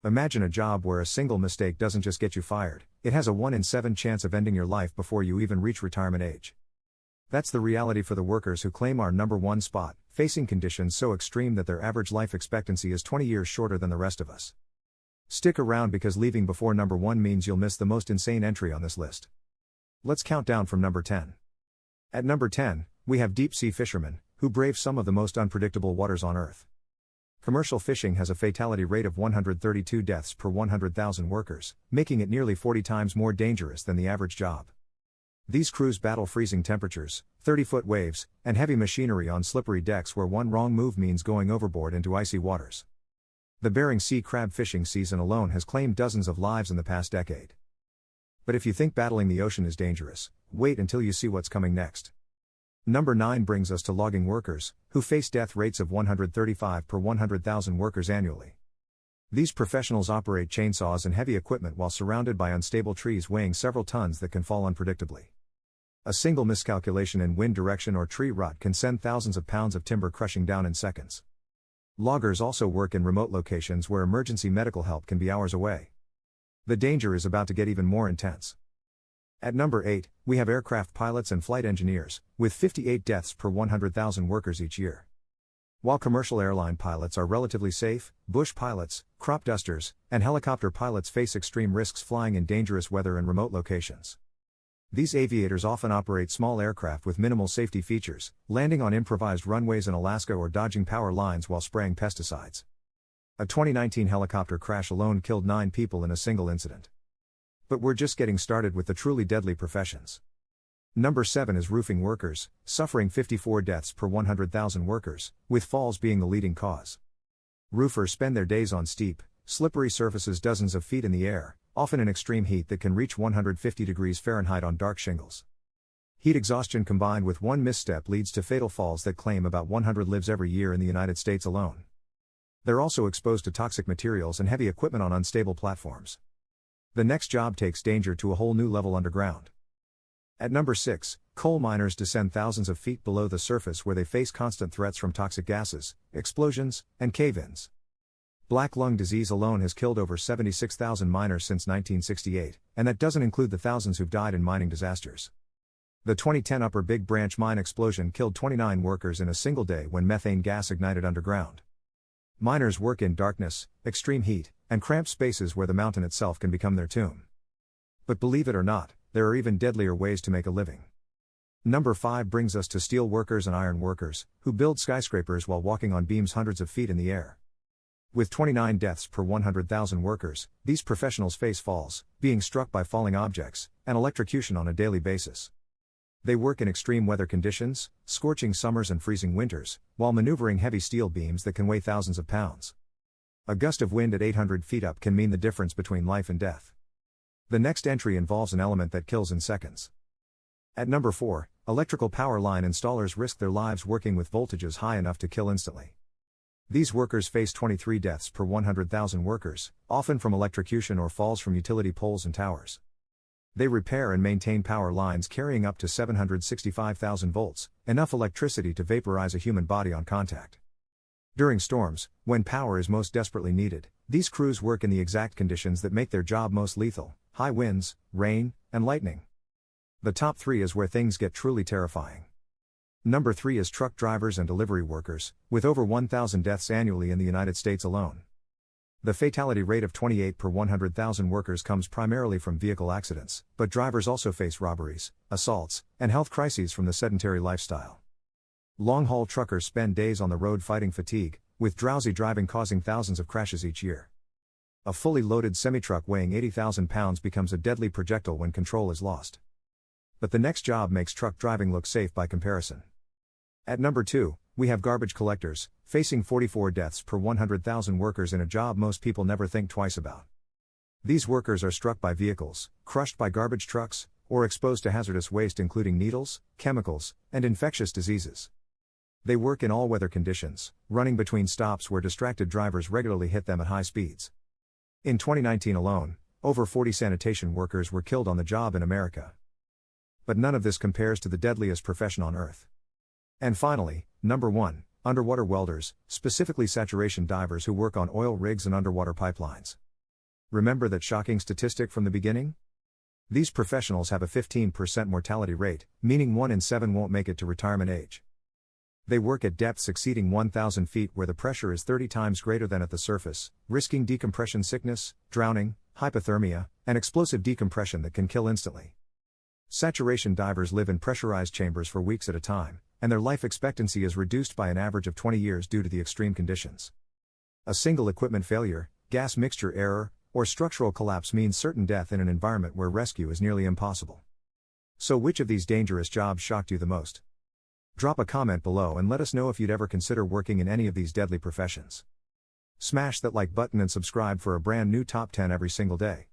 Imagine a job where a single mistake doesn't just get you fired, it has a 1 in 7 chance of ending your life before you even reach retirement age. That's the reality for the workers who claim our number one spot, facing conditions so extreme that their average life expectancy is 20 years shorter than the rest of us. Stick around because leaving before number 1 means you'll miss the most insane entry on this list. Let's count down from number 10. At number 10, we have deep sea fishermen, who brave some of the most unpredictable waters on Earth. Commercial fishing has a fatality rate of 132 deaths per 100,000 workers, making it nearly 40 times more dangerous than the average job. These crews battle freezing temperatures, 30-foot waves, and heavy machinery on slippery decks where one wrong move means going overboard into icy waters. The Bering Sea crab fishing season alone has claimed dozens of lives in the past decade. But if you think battling the ocean is dangerous, wait until you see what's coming next. Number 9 brings us to logging workers, who face death rates of 135 per 100,000 workers annually. These professionals operate chainsaws and heavy equipment while surrounded by unstable trees weighing several tons that can fall unpredictably. A single miscalculation in wind direction or tree rot can send thousands of pounds of timber crushing down in seconds. Loggers also work in remote locations where emergency medical help can be hours away. The danger is about to get even more intense. At number 8, we have aircraft pilots and flight engineers, with 58 deaths per 100,000 workers each year. While commercial airline pilots are relatively safe, bush pilots, crop dusters, and helicopter pilots face extreme risks flying in dangerous weather and remote locations. These aviators often operate small aircraft with minimal safety features, landing on improvised runways in Alaska or dodging power lines while spraying pesticides. A 2019 helicopter crash alone killed 9 people in a single incident. But we're just getting started with the truly deadly professions. Number 7 is roofing workers, suffering 54 deaths per 100,000 workers, with falls being the leading cause. Roofers spend their days on steep, slippery surfaces dozens of feet in the air, often in extreme heat that can reach 150 degrees Fahrenheit on dark shingles. Heat exhaustion combined with one misstep leads to fatal falls that claim about 100 lives every year in the United States alone. They're also exposed to toxic materials and heavy equipment on unstable platforms. The next job takes danger to a whole new level underground. At number 6, coal miners descend thousands of feet below the surface where they face constant threats from toxic gases, explosions, and cave-ins. Black lung disease alone has killed over 76,000 miners since 1968, and that doesn't include the thousands who've died in mining disasters. The 2010 Upper Big Branch mine explosion killed 29 workers in a single day when methane gas ignited underground. Miners work in darkness, extreme heat, and cramped spaces where the mountain itself can become their tomb. But believe it or not, there are even deadlier ways to make a living. Number 5 brings us to steel workers and iron workers, who build skyscrapers while walking on beams hundreds of feet in the air. With 29 deaths per 100,000 workers, these professionals face falls, being struck by falling objects, and electrocution on a daily basis. They work in extreme weather conditions, scorching summers and freezing winters, while maneuvering heavy steel beams that can weigh thousands of pounds. A gust of wind at 800 feet up can mean the difference between life and death. The next entry involves an element that kills in seconds. At number 4, electrical power line installers risk their lives working with voltages high enough to kill instantly. These workers face 23 deaths per 100,000 workers, often from electrocution or falls from utility poles and towers. They repair and maintain power lines carrying up to 765,000 volts, enough electricity to vaporize a human body on contact. During storms, when power is most desperately needed, these crews work in the exact conditions that make their job most lethal: high winds, rain, and lightning. The top 3 is where things get truly terrifying. Number 3 is truck drivers and delivery workers, with over 1,000 deaths annually in the United States alone. The fatality rate of 28 per 100,000 workers comes primarily from vehicle accidents, but drivers also face robberies, assaults, and health crises from the sedentary lifestyle. Long-haul truckers spend days on the road fighting fatigue, with drowsy driving causing thousands of crashes each year. A fully loaded semi-truck weighing 80,000 pounds becomes a deadly projectile when control is lost. But the next job makes truck driving look safe by comparison. At number 2, we have garbage collectors, facing 44 deaths per 100,000 workers in a job most people never think twice about. These workers are struck by vehicles, crushed by garbage trucks, or exposed to hazardous waste including needles, chemicals, and infectious diseases. They work in all weather conditions, running between stops where distracted drivers regularly hit them at high speeds. In 2019 alone, over 40 sanitation workers were killed on the job in America. But none of this compares to the deadliest profession on Earth. And finally, number 1, underwater welders, specifically saturation divers who work on oil rigs and underwater pipelines. Remember that shocking statistic from the beginning? These professionals have a 15% mortality rate, meaning 1 in 7 won't make it to retirement age. They work at depths exceeding 1,000 feet where the pressure is 30 times greater than at the surface, risking decompression sickness, drowning, hypothermia, and explosive decompression that can kill instantly. Saturation divers live in pressurized chambers for weeks at a time, and their life expectancy is reduced by an average of 20 years due to the extreme conditions. A single equipment failure, gas mixture error, or structural collapse means certain death in an environment where rescue is nearly impossible. So which of these dangerous jobs shocked you the most? Drop a comment below and let us know if you'd ever consider working in any of these deadly professions. Smash that like button and subscribe for a brand new top 10 every single day.